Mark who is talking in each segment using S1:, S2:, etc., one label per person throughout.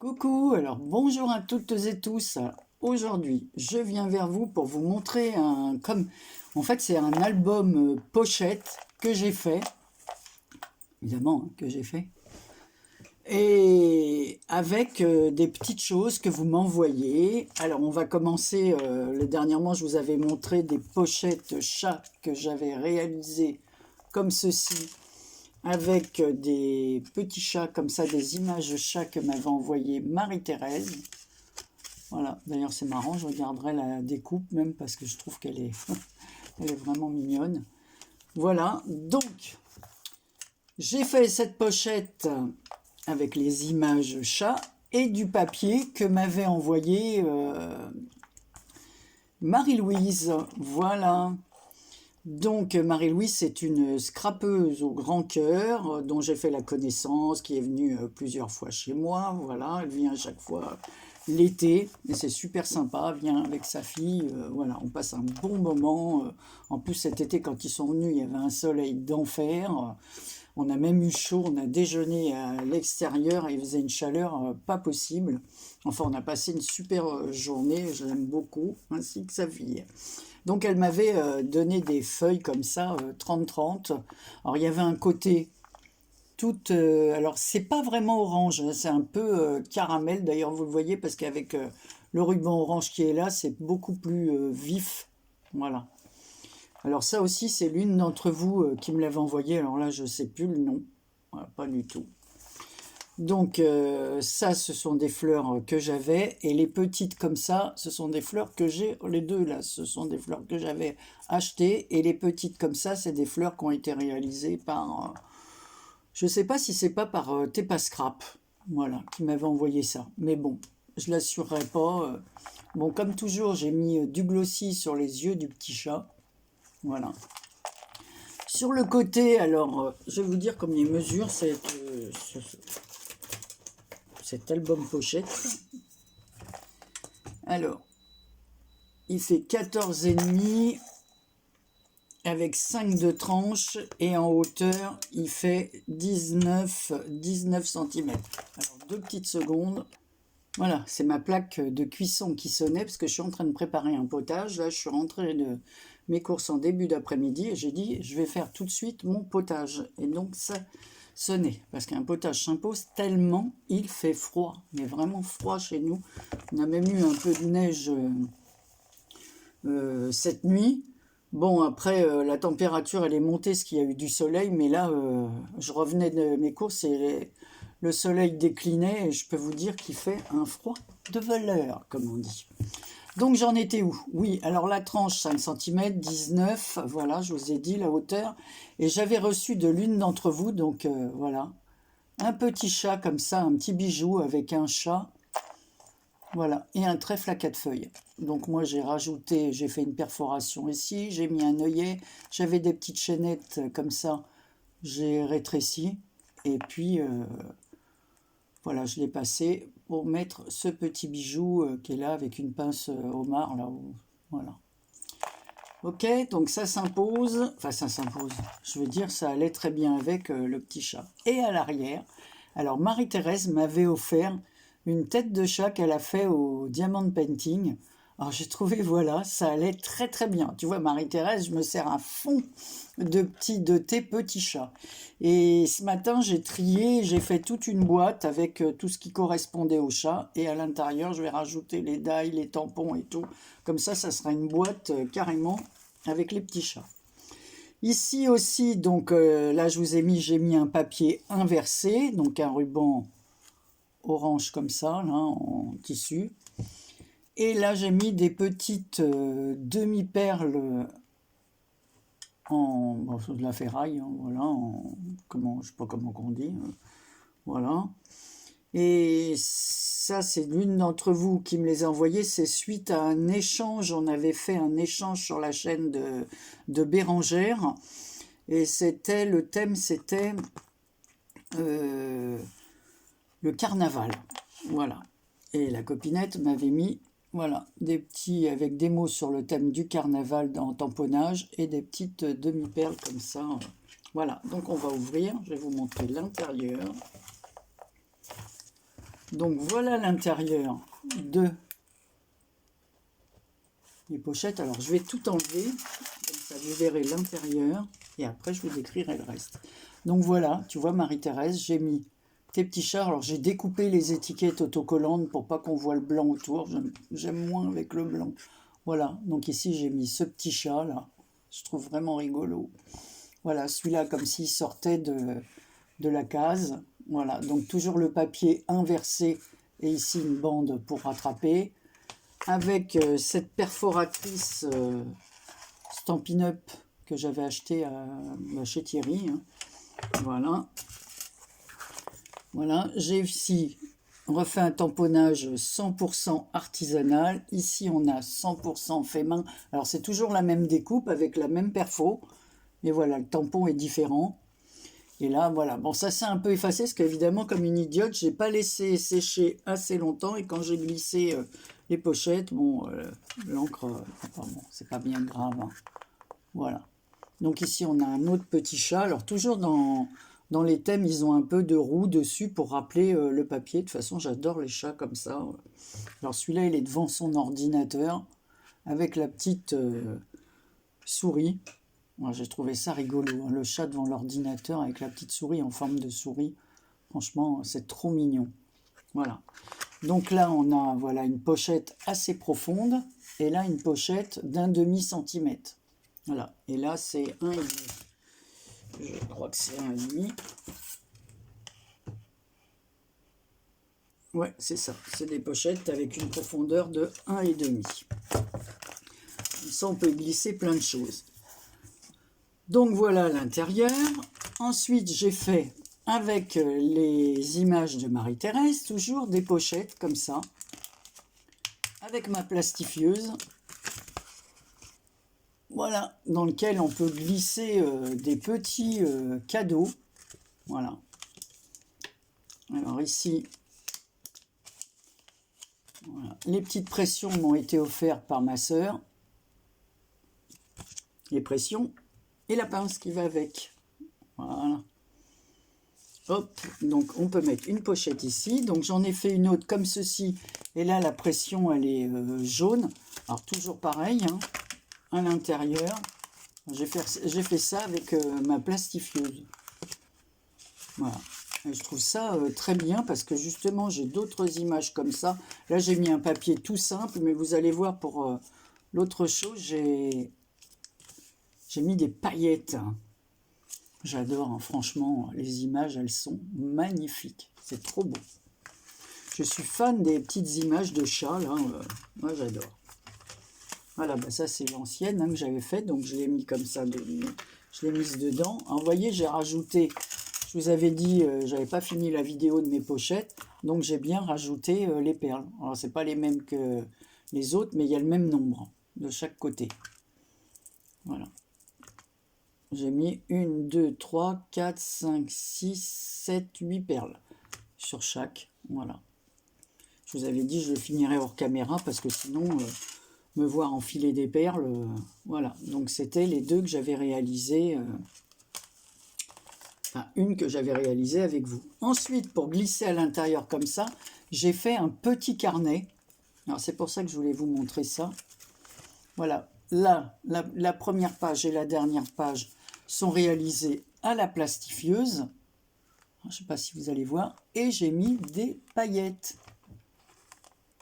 S1: Coucou, alors bonjour à toutes et tous. Aujourd'hui, je viens vers vous pour vous montrer en fait, c'est un album pochette que j'ai fait, évidemment, que j'ai fait, et avec des petites choses que vous m'envoyez. Alors, on va commencer, dernièrement, je vous avais montré des pochettes chats que j'avais réalisées comme ceci, avec des petits chats comme ça, des images de chats que m'avait envoyé Marie-Thérèse. Voilà, d'ailleurs c'est marrant, je regarderai la découpe même parce que je trouve qu'elle est, elle est vraiment mignonne. Voilà, donc j'ai fait cette pochette avec les images chats et du papier que m'avait envoyé Marie-Louise. Voilà. Donc Marie-Louise, c'est une scrapeuse au grand cœur dont j'ai fait la connaissance, qui est venue plusieurs fois chez moi. Voilà, elle vient à chaque fois l'été et c'est super sympa. Elle vient avec sa fille. Voilà, on passe un bon moment. En plus cet été, quand ils sont venus, il y avait un soleil d'enfer. On a même eu chaud. On a déjeuné à l'extérieur et il faisait une chaleur pas possible. Enfin, on a passé une super journée. Je l'aime beaucoup, ainsi que sa fille. Donc elle m'avait donné des feuilles comme ça, 30-30. Alors il y avait un côté tout... alors c'est pas vraiment orange, hein, c'est un peu caramel, d'ailleurs vous le voyez, parce qu'avec le ruban orange qui est là, c'est beaucoup plus vif. Voilà. Alors ça aussi, c'est l'une d'entre vous qui me l'avait envoyé. Alors là, je sais plus le nom. Voilà, pas du tout. Donc ça, ce sont des fleurs que j'avais, et les petites comme ça, ce sont des fleurs que j'ai, les deux là, ce sont des fleurs que j'avais achetées, et les petites comme ça, c'est des fleurs qui ont été réalisées par, je sais pas si c'est pas par Tepa Scrap, voilà, qui m'avait envoyé ça, mais bon, je l'assurerai pas. Bon, comme toujours, j'ai mis du glossy sur les yeux du petit chat, voilà. Sur le côté, alors, je vais vous dire comme les mesures, cet album pochette. Alors, il fait 14,5 avec 5 de tranche et en hauteur, il fait 19 cm. Alors, 2 petites secondes. Voilà, c'est ma plaque de cuisson qui sonnait parce que je suis en train de préparer un potage. Là, je suis rentrée de mes courses en début d'après-midi et j'ai dit, je vais faire tout de suite mon potage. Et donc, ça sonnait parce qu'un potage s'impose tellement il fait froid, mais vraiment froid chez nous. On a même eu un peu de neige cette nuit. Bon, après, la température, elle est montée, parce qu'il y a eu du soleil, mais là, je revenais de mes courses et le soleil déclinait, et je peux vous dire qu'il fait un froid de valeur, comme on dit. Donc, j'en étais où? Oui, alors la tranche, 5 cm, 19, voilà, je vous ai dit la hauteur, et j'avais reçu de l'une d'entre vous, donc voilà, un petit chat comme ça, un petit bijou avec un chat, voilà, et un trèfle à 4 feuilles. Donc moi j'ai rajouté, j'ai fait une perforation ici, j'ai mis un œillet, j'avais des petites chaînettes comme ça, j'ai rétréci, et puis voilà, je l'ai passé pour mettre ce petit bijou qui est là avec une pince homard, là, voilà. Ok, donc ça s'impose, enfin ça s'impose, je veux dire ça allait très bien avec le petit chat. Et à l'arrière, alors Marie-Thérèse m'avait offert une tête de chat qu'elle a fait au diamond painting. Alors j'ai trouvé, voilà, ça allait très très bien. Tu vois, Marie-Thérèse, je me sers un fond de tes petits chats. Et ce matin, j'ai trié, j'ai fait toute une boîte avec tout ce qui correspondait au chat. Et à l'intérieur, je vais rajouter les dailles, les tampons et tout. Comme ça sera une boîte carrément avec les petits chats. Ici aussi, donc là, j'ai mis un papier inversé, donc un ruban orange comme ça, là, en tissu. Et là, j'ai mis des petites demi-perles en de la ferraille, hein, voilà, je sais pas comment on dit, voilà. Et ça, c'est l'une d'entre vous qui me les a envoyés. C'est suite à un échange. On avait fait un échange sur la chaîne de Bérangère. Et le thème, c'était le carnaval. Voilà. Et la copinette m'avait mis, voilà, des petits, avec des mots sur le thème du carnaval en tamponnage et des petites demi-perles comme ça. Voilà. Donc on va ouvrir. Je vais vous montrer l'intérieur. Donc voilà l'intérieur de les pochettes. Alors je vais tout enlever, comme ça vous verrez l'intérieur, et après je vous décrirai le reste. Donc voilà, tu vois Marie-Thérèse, j'ai mis tes petits chats. Alors j'ai découpé les étiquettes autocollantes pour pas qu'on voit le blanc autour. J'aime moins avec le blanc. Voilà, donc ici j'ai mis ce petit chat là. Je trouve vraiment rigolo. Voilà, celui-là comme s'il sortait de la case. Voilà, donc toujours le papier inversé et ici une bande pour rattraper. Avec cette perforatrice Stampin' Up que j'avais acheté chez Thierry. Hein. Voilà. Voilà, j'ai ici refait un tamponnage 100% artisanal. Ici, on a 100% fait main. Alors, c'est toujours la même découpe avec la même perfo. Mais voilà, le tampon est différent. Et là, voilà. Bon, ça s'est un peu effacé parce qu'évidemment, comme une idiote, j'ai pas laissé sécher assez longtemps. Et quand j'ai glissé les pochettes, bon, l'encre, bon, c'est pas bien grave. Hein. Voilà. Donc ici, on a un autre petit chat. Alors, toujours dans les thèmes, ils ont un peu de roue dessus pour rappeler le papier. De toute façon, j'adore les chats comme ça. Alors, celui-là, il est devant son ordinateur avec la petite souris. Moi, j'ai trouvé ça rigolo. Hein, le chat devant l'ordinateur avec la petite souris en forme de souris. Franchement, c'est trop mignon. Voilà. Donc là, on a voilà, une pochette assez profonde. Et là, une pochette d'1,5 centimètre. Voilà. Et là, c'est 1,5. Je crois que c'est 1,5. Ouais, c'est ça. C'est des pochettes avec une profondeur de 1,5. Ça, on peut glisser plein de choses. Donc voilà l'intérieur. Ensuite, j'ai fait avec les images de Marie-Thérèse, toujours des pochettes comme ça, avec ma plastifieuse. Voilà, dans lequel on peut glisser des petits cadeaux. Voilà. Alors ici, voilà. Les petites pressions m'ont été offertes par ma sœur. Les pressions et la pince qui va avec. Voilà. Hop, donc on peut mettre une pochette ici. Donc j'en ai fait une autre comme ceci. Et là, la pression, elle est jaune. Alors toujours pareil, hein, à l'intérieur. J'ai fait ça avec ma plastifieuse. Voilà. Et je trouve ça très bien parce que justement, j'ai d'autres images comme ça. Là, j'ai mis un papier tout simple, mais vous allez voir pour l'autre chose, j'ai mis des paillettes. J'adore, hein, franchement, les images, elles sont magnifiques. C'est trop beau. Je suis fan des petites images de chats, là. Moi, j'adore. Voilà, bah ça, c'est l'ancienne hein, que j'avais faite. Donc, je l'ai mis comme ça. Je l'ai mise dedans. Alors, vous voyez, j'ai rajouté... Je vous avais dit, j'avais pas fini la vidéo de mes pochettes. Donc, j'ai bien rajouté les perles. Alors, c'est pas les mêmes que les autres, mais il y a le même nombre de chaque côté. Voilà. J'ai mis 1, 2, 3, 4, 5, 6, 7, 8 perles sur chaque. Voilà. Je vous avais dit, je le finirai hors caméra parce que sinon, me voir enfiler des perles, voilà. Donc, c'était les deux que j'avais réalisées. Enfin, une que j'avais réalisée avec vous. Ensuite, pour glisser à l'intérieur comme ça, j'ai fait un petit carnet. Alors, c'est pour ça que je voulais vous montrer ça. Voilà. Là, la première page et la dernière page sont réalisées à la plastifieuse. Je ne sais pas si vous allez voir. Et j'ai mis des paillettes.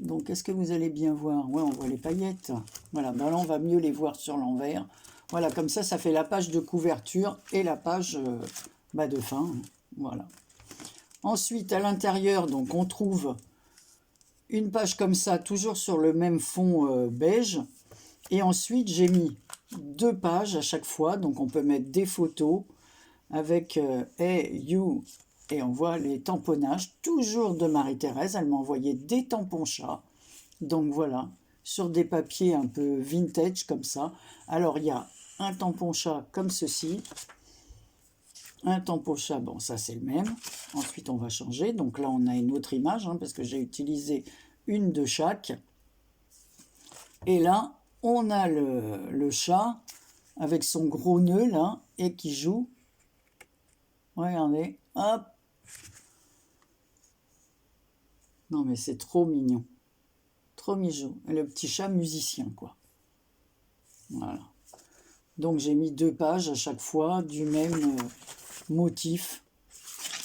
S1: Donc, est-ce que vous allez bien voir? Ouais, on voit les paillettes. Voilà, ben là, on va mieux les voir sur l'envers. Voilà, comme ça, ça fait la page de couverture et la page de fin. Voilà. Ensuite, à l'intérieur, donc, on trouve une page comme ça, toujours sur le même fond beige. Et ensuite, j'ai mis 2 pages à chaque fois. Donc, on peut mettre des photos avec Hey, You. Et on voit les tamponnages, toujours de Marie-Thérèse. Elle m'a envoyé des tampons chats. Donc, voilà, sur des papiers un peu vintage comme ça. Alors, il y a un tampon chat comme ceci. Un tampon chat, bon, ça, c'est le même. Ensuite, on va changer. Donc, là, on a une autre image, hein, parce que j'ai utilisé une de chaque. Et là, on a le chat avec son gros nœud là et qui joue. Regardez, hop. Non, mais c'est trop mignon. Trop mignon. Et le petit chat musicien, quoi. Voilà. Donc, j'ai mis 2 pages à chaque fois du même motif.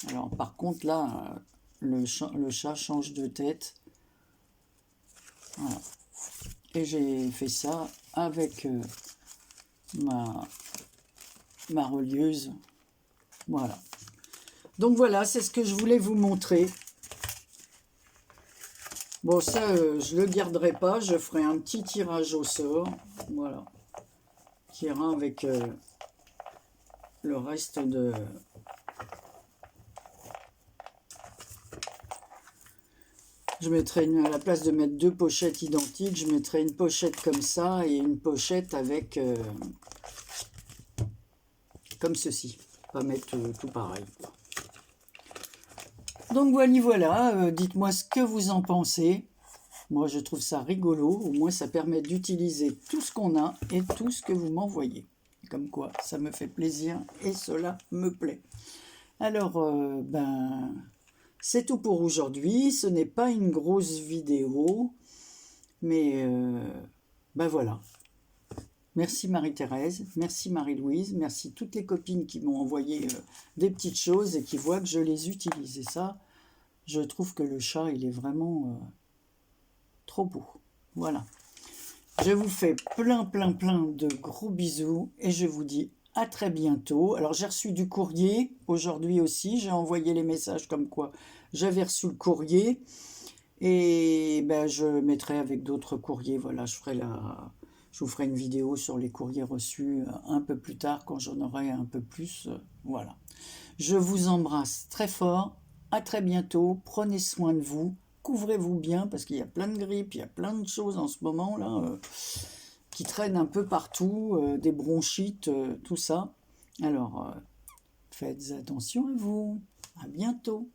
S1: Alors, par contre, là, le chat change de tête. Voilà. Et j'ai fait ça avec ma relieuse. Voilà. Donc voilà, c'est ce que je voulais vous montrer. Bon, ça, je ne le garderai pas. Je ferai un petit tirage au sort. Voilà. Qui ira avec le reste de... Je mettrai à la place de mettre 2 pochettes identiques, je mettrai une pochette comme ça et une pochette avec... comme ceci. Pas mettre tout pareil. Donc voilà, dites-moi ce que vous en pensez. Moi, je trouve ça rigolo. Au moins, ça permet d'utiliser tout ce qu'on a et tout ce que vous m'envoyez. Comme quoi, ça me fait plaisir et cela me plaît. Alors, c'est tout pour aujourd'hui. Ce n'est pas une grosse vidéo, mais voilà. Merci Marie-Thérèse, merci Marie-Louise, merci toutes les copines qui m'ont envoyé des petites choses et qui voient que je les utilise. Et ça, je trouve que le chat, il est vraiment trop beau. Voilà. Je vous fais plein de gros bisous et je vous dis à très bientôt. Alors, j'ai reçu du courrier aujourd'hui aussi. J'ai envoyé les messages comme quoi j'avais reçu le courrier. Et je mettrai avec d'autres courriers. Voilà, je vous ferai une vidéo sur les courriers reçus un peu plus tard quand j'en aurai un peu plus. Voilà. Je vous embrasse très fort. À très bientôt. Prenez soin de vous. Couvrez-vous bien parce qu'il y a plein de grippe, il y a plein de choses en ce moment là qui traînent un peu partout, des bronchites, tout ça. Alors, faites attention à vous. À bientôt.